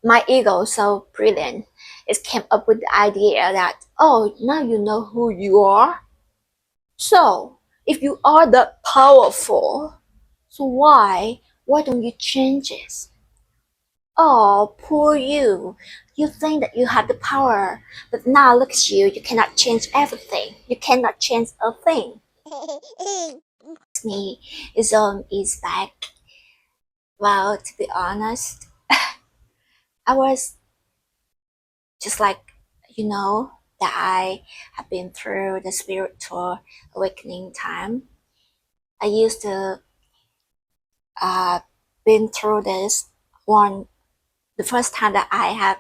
my ego so brilliant. It came up with the idea that, oh, now you know who you are. So if you are that powerful, so why don't you change it? Oh, poor you. You think that you have the power, but now look at you. You cannot change everything. You cannot change a thing. Me is back. Well, to be honest, I was just like, that I have been through the spiritual awakening time. I used to been through this one. The first time that I have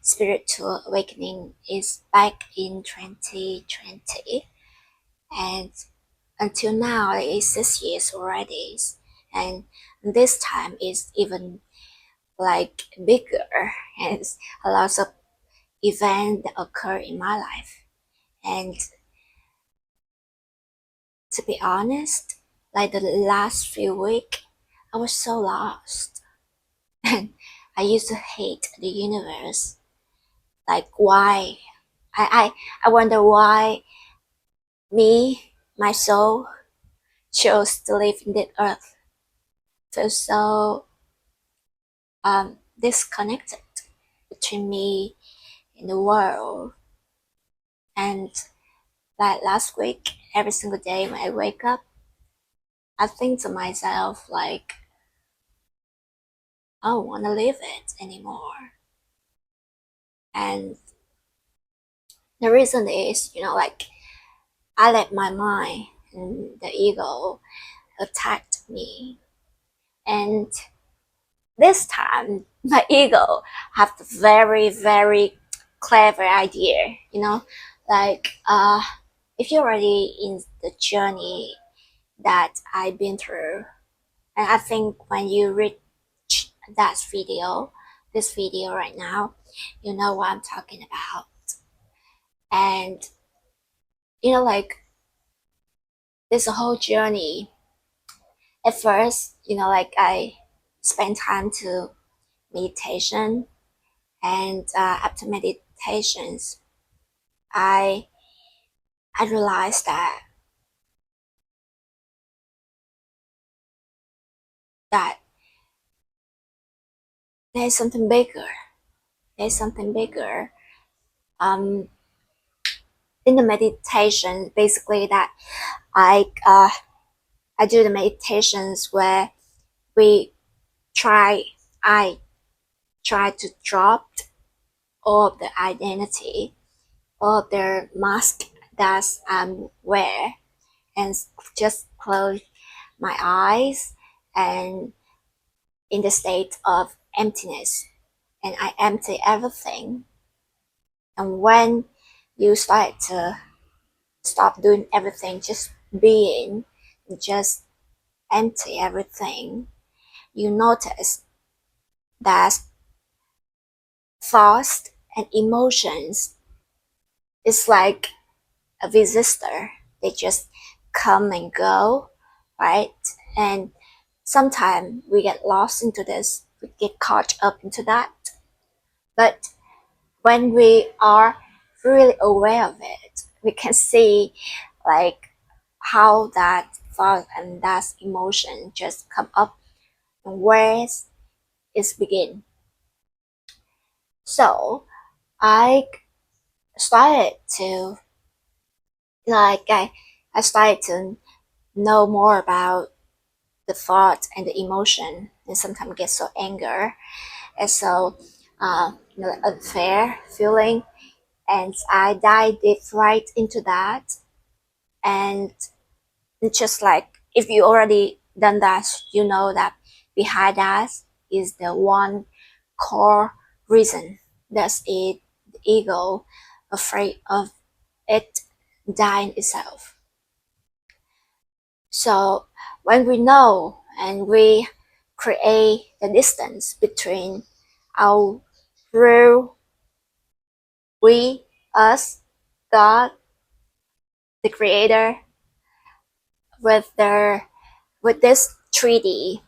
spiritual awakening is back in 2020, and until now it's 6 years already, and this time is even like bigger, and a lot of events that occur in my life. And to be honest, like the last few weeks, I was so lost. And I used to hate the universe. Like why? I wonder why my soul, chose to live in the earth. Feel so disconnected between me and the world. And like last week, every single day when I wake up, I think to myself like, I don't want to live it anymore. And the reason is, like I let my mind and the ego attack me. And this time, my ego have the very, very clever idea, like if you're already in the journey that I've been through, and I think when you reach this video right now, you know what I'm talking about. And like this whole journey, at first, like I spend time to meditation, and after meditations, I realized that there's something bigger. There's something bigger. In the meditation, basically that I I do the meditations where we try I try to drop all of the identity, all of the mask that I'm wear, and just close my eyes and in the state of emptiness, and I empty everything. And when you start to stop doing everything, just being, just empty everything, you notice that thoughts and emotions is like a visitor. They just come and go, right? And sometimes we get lost into this, we get caught up into that. But when we are really aware of it, we can see like how that thought and that emotion just come up and where it begin. So I started to I started to know more about the thought and the emotion, and sometimes get so anger and so unfair feeling, and I dive deep right into that. And it's just like if you already done that, you know that behind that is the one core reason. That's it, the ego afraid of it dying itself. So when we know and we create the distance between our real we, us, God, the creator, with this 3D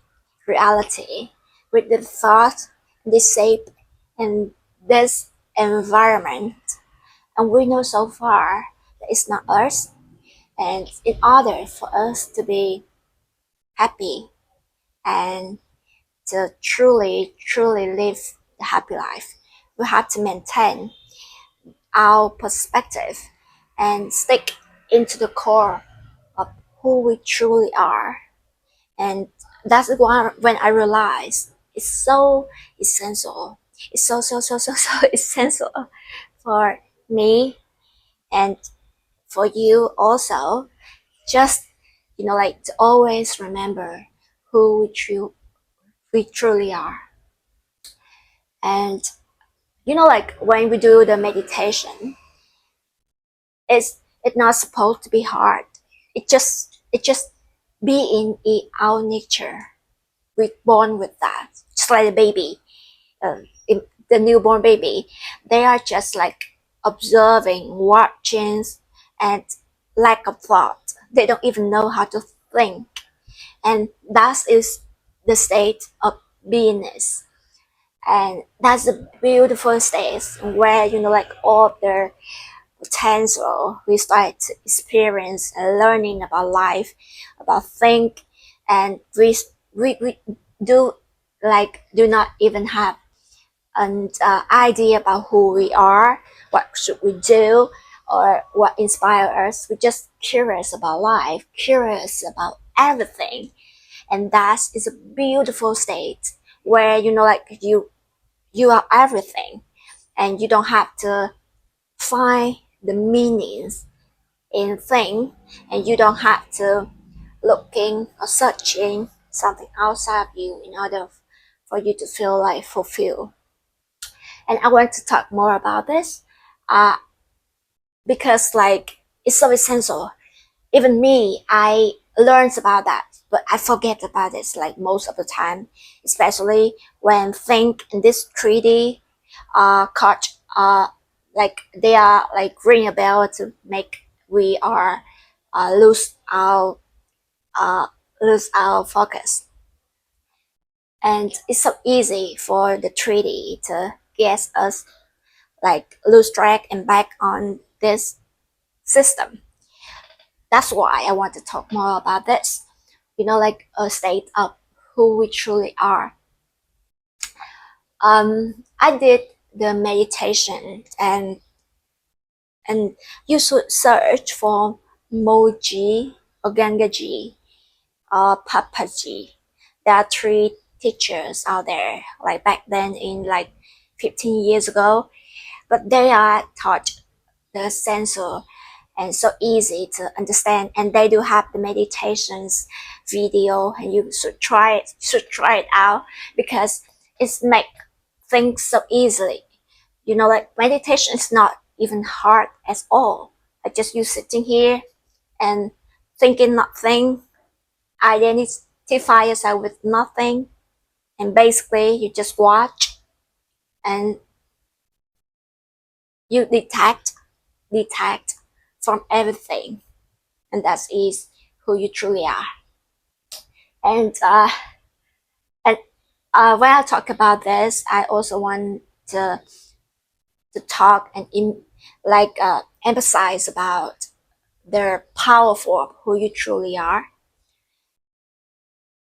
reality, with the thought, the shape, in this environment, and we know so far that it's not us. And in order for us to be happy and to truly live the happy life, we have to maintain our perspective and stick into the core of who we truly are. And that's when I realized it's so essential. It's so essential for me and for you also. Just like to always remember who we truly are. And like when we do the meditation, it's not supposed to be hard. It just be in our nature. We're born with that, just like a baby, the newborn baby. They are just like observing, watching, and lack of thought. They don't even know how to think, and that is the state of beingness. And that's a beautiful state where like all the potential we start to experience and learning about life, about think, and we do do not even have an idea about who we are, what should we do, or what inspires us. We're just curious about life, curious about everything, and that is a beautiful state where you are everything, and you don't have to find the meanings in thing, and you don't have to looking or searching something outside of you in order for you to feel like fulfilled. And I want to talk more about this uh, because it's so essential. Even me, I learned about that, but I forget about it most of the time, especially when think in this 3D card, they are ring a bell to make we are lose our uh, lose our focus. And it's so easy for the 3D to get us lose track and back on this system. That's why I want to talk more about this. Like a state of who we truly are. I did the meditation, and you should search for Moji or Gangaji or Papaji. There are three teachers out there, back then in 15 years ago, but they are taught the sensor and so easy to understand, and they do have the meditations video, and you should try it out because it's make things so easily. Meditation is not even hard at all. I just you sitting here and thinking nothing, identify yourself with nothing, and basically you just watch and you detect from everything, and that is who you truly are. And and when I talk about this, I also want to talk and emphasize about the powerful of who you truly are.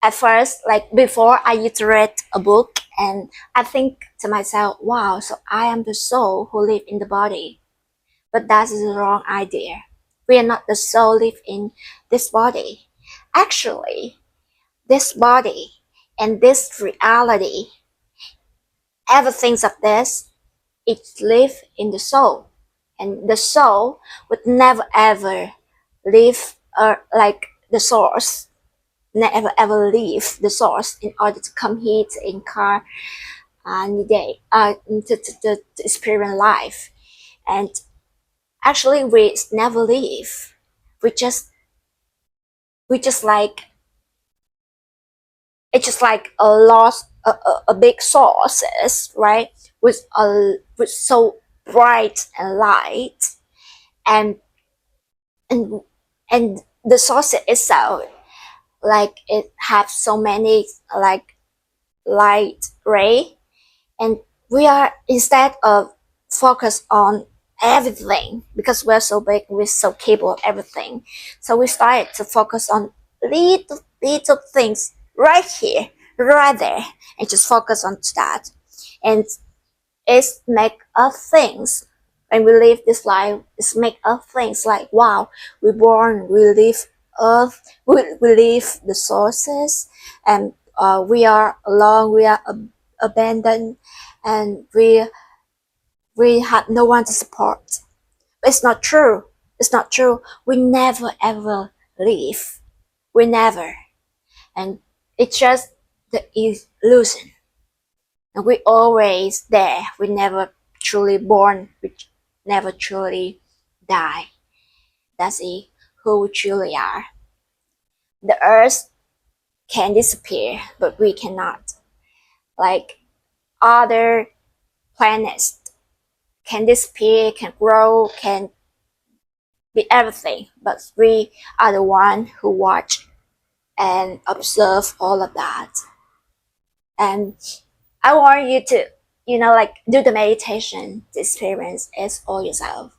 At first, before I iterate a book, and I think to myself, wow, so I am the soul who live in the body. But that is the wrong idea. We are not the soul live in this body. Actually, this body and this reality, everything of this, it live in the soul. And the soul would never ever leave the source, never ever leave the source in order to come here to incarnate to experience life. And actually we never leave. We just we just it's just like a lost a big sources, right? With so bright and light, and and and the source itself, it have so many light ray, and we are, instead of focus on everything, because we're so big, we're so capable of everything, so we started to focus on little things right here, right there, and just focus on that. And it's make up things. When we live this life, it's make up things like, wow, we're born, we live earth, we live the sources, and we are alone, we are abandoned, and we have no one to support. But it's not true. It's not true. We never ever leave. We never. And it's just the illusion. And we always there. We never truly born. We never truly die. That's it. Who we truly are. The earth can disappear, but we cannot. Like other planets can disappear, can grow, can be everything, but we are the one who watch and observe all of that. And I want you to, like do the meditation, to experience it all yourself.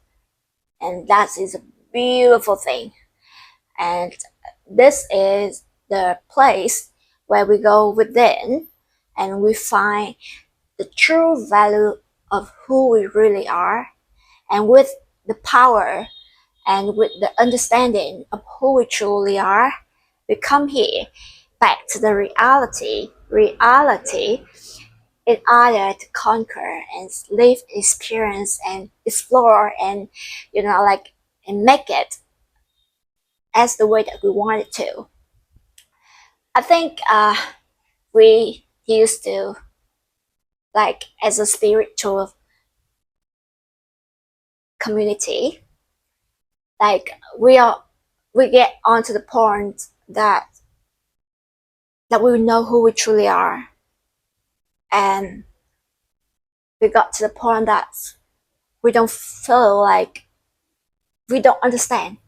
And that is a beautiful thing. And this is the place where we go within and we find the true value of who we really are. And with the power and with the understanding of who we truly are, we come here back to the reality in order to conquer and live, experience, and explore, and like, and make it as the way that we want it to. I think we used to, like, as a spiritual community, like we get onto the point that we know who we truly are, and we got to the point that we don't feel like we don't understand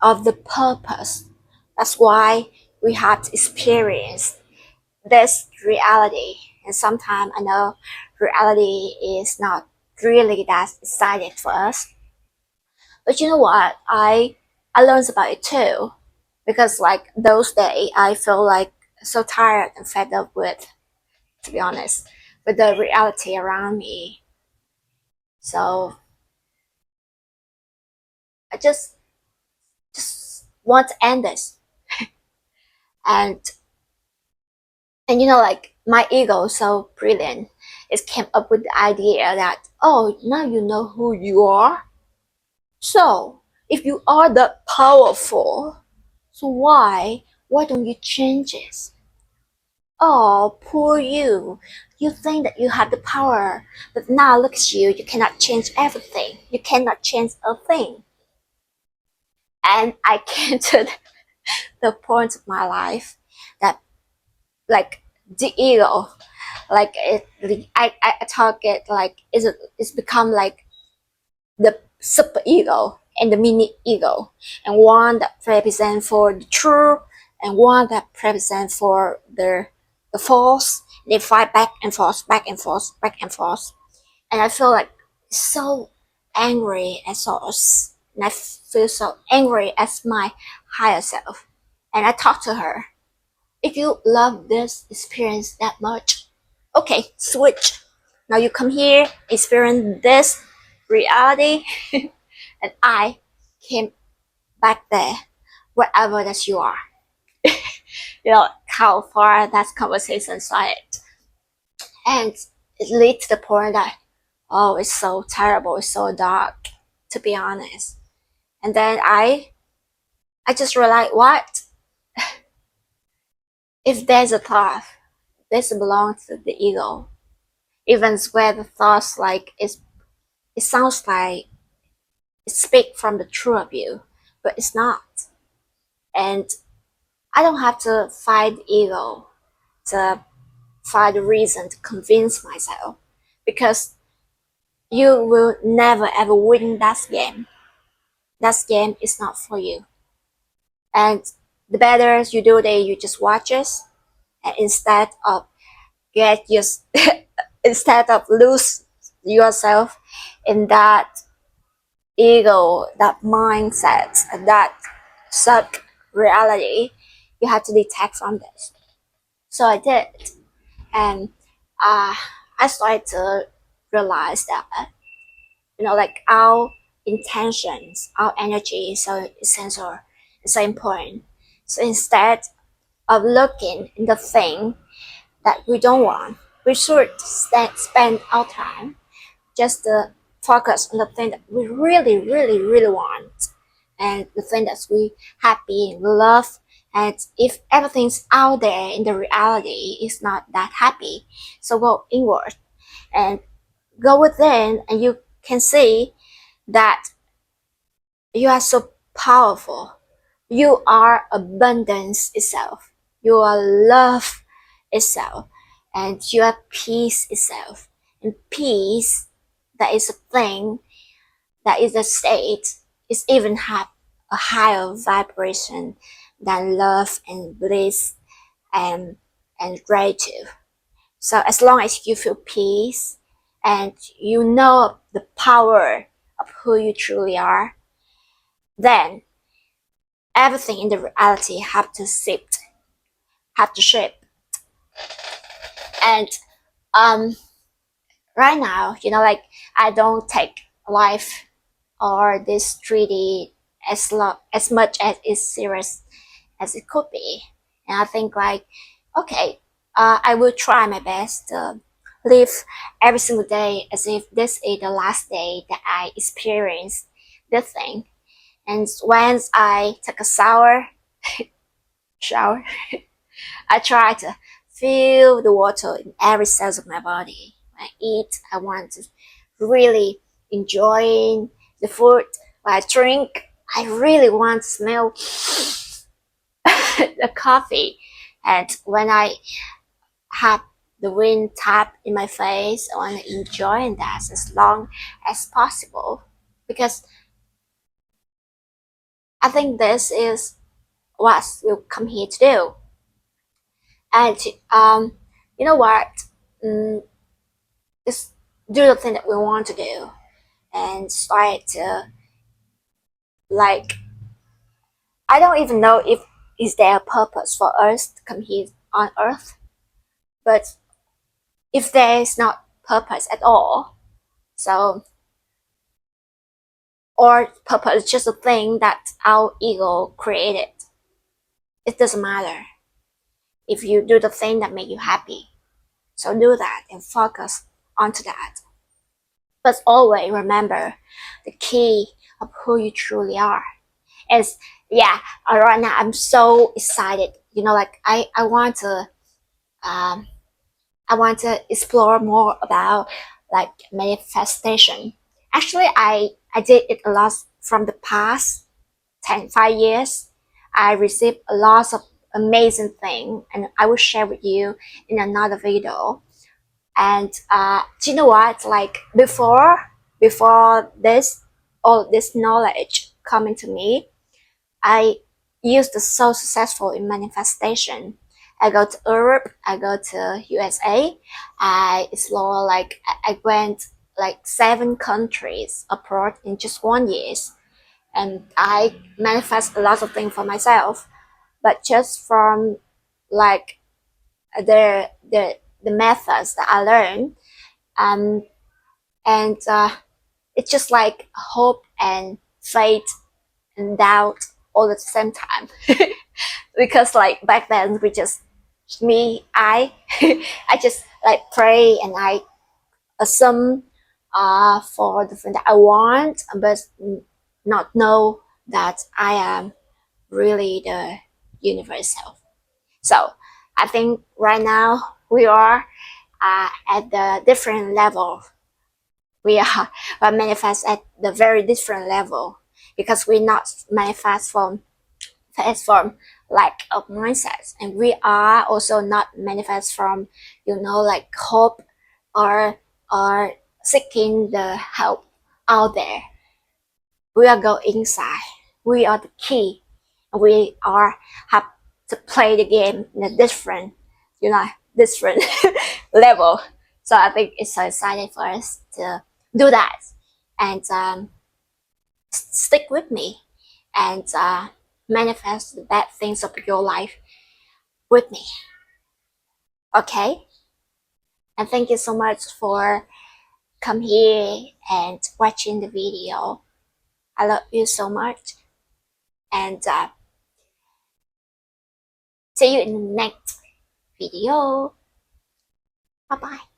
of the purpose. That's why we have to experience this reality. And sometimes I know reality is not really that exciting for us. But you know what? I learned about it too. Because like those days I feel like so tired and fed up with, to be honest, with the reality around me. So I just want to end this. And like my ego is so brilliant. It came up with the idea that, oh, now you know who you are. So if you are that powerful, so why don't you change it? Oh, poor you. You think that you have the power, but now look at you, you cannot change everything. You cannot change a thing. And I came to the point of my life that, like, the ego, like I talk it like it's become like the super ego and the mini ego, and one that represents for the true and one that represents for the false. They fight back and forth, back and forth, back and forth, and I feel like so angry at source, and I feel so angry at my higher self, and I talk to her. If you love this experience that much, okay, switch. Now you come here, experience this reality, and I came back there, wherever that you are. How far that conversation started. And it leads to the point that, oh, it's so terrible, it's so dark, to be honest. And then I just realized, what? If there's a thought, this belongs to the ego. Even where the thoughts like it sounds like it speaks from the true of you, but it's not. And I don't have to fight the ego to find a reason to convince myself, because you will never ever win that game. That game is not for you. And the better you do that, you just watch it, and instead of get just instead of lose yourself in that ego, that mindset, that suck reality, you have to detach from this. So I did, and I started to realize that like our intentions, our energy is so essential, so important. So instead of looking in the thing that we don't want, we should spend our time just to focus on the thing that we really, really, really want, and the thing that we happy and we love. And if everything's out there in the reality is not that happy, so go inward and go within, and you can see that you are so powerful. You are abundance itself. You are love itself. And you are peace itself. And peace, that is a thing, that is a state, is even have a higher vibration than love and bliss and gratitude. So as long as you feel peace and you know the power of who you truly are, then everything in the reality have to shape. And um right now, like I don't take life or this treaty as much as it's serious as it could be. And I think like, okay, I will try my best to live every single day as if this is the last day that I experience this thing. And once I take a shower, I try to feel the water in every cell of my body. When I eat, I want to really enjoy the food. When I drink, I really want to smell the coffee. And when I have the wind tap in my face, I want to enjoy that as long as possible. Because I think this is what we'll come here to do. And you know what? Mm, just do the thing that we want to do and try to, like, I don't even know if is there a purpose for us to come here on earth, but if there is not purpose at all, so, or purpose is just a thing that our ego created, it doesn't matter. If you do the thing that make you happy, so do that and focus onto that. But always remember the key of who you truly are. Is, yeah, right now I'm so excited. Like um, I want to explore more about like manifestation. Actually, I did it a lot from the past 5 years. I received a lot of amazing things, and I will share with you in another video. And do you know what? Like before this, all this knowledge coming to me, I used to so successful in manifestation. I go to Europe, I go to USA, I explore like I went like 7 countries abroad in just 1 year, and I manifest a lot of things for myself. But just from like the methods that I learned, um, and it's just like hope and faith and doubt all at the same time. Because like back then we just me I I just like pray and I assume for the thing that I want, but not know that I am really the universe itself. So I think right now we are at the different level. We manifest at the very different level, because we not manifest from lack of mindset, and we are also not manifest from like hope or seeking the help out there. We are go inside. We are the key. We are have to play the game in a different different level. So I think it's so exciting for us to do that and stick with me and manifest the bad things of your life with me. Okay? And thank you so much for come here and watching the video. I love you so much. And see you in the next video. Bye bye.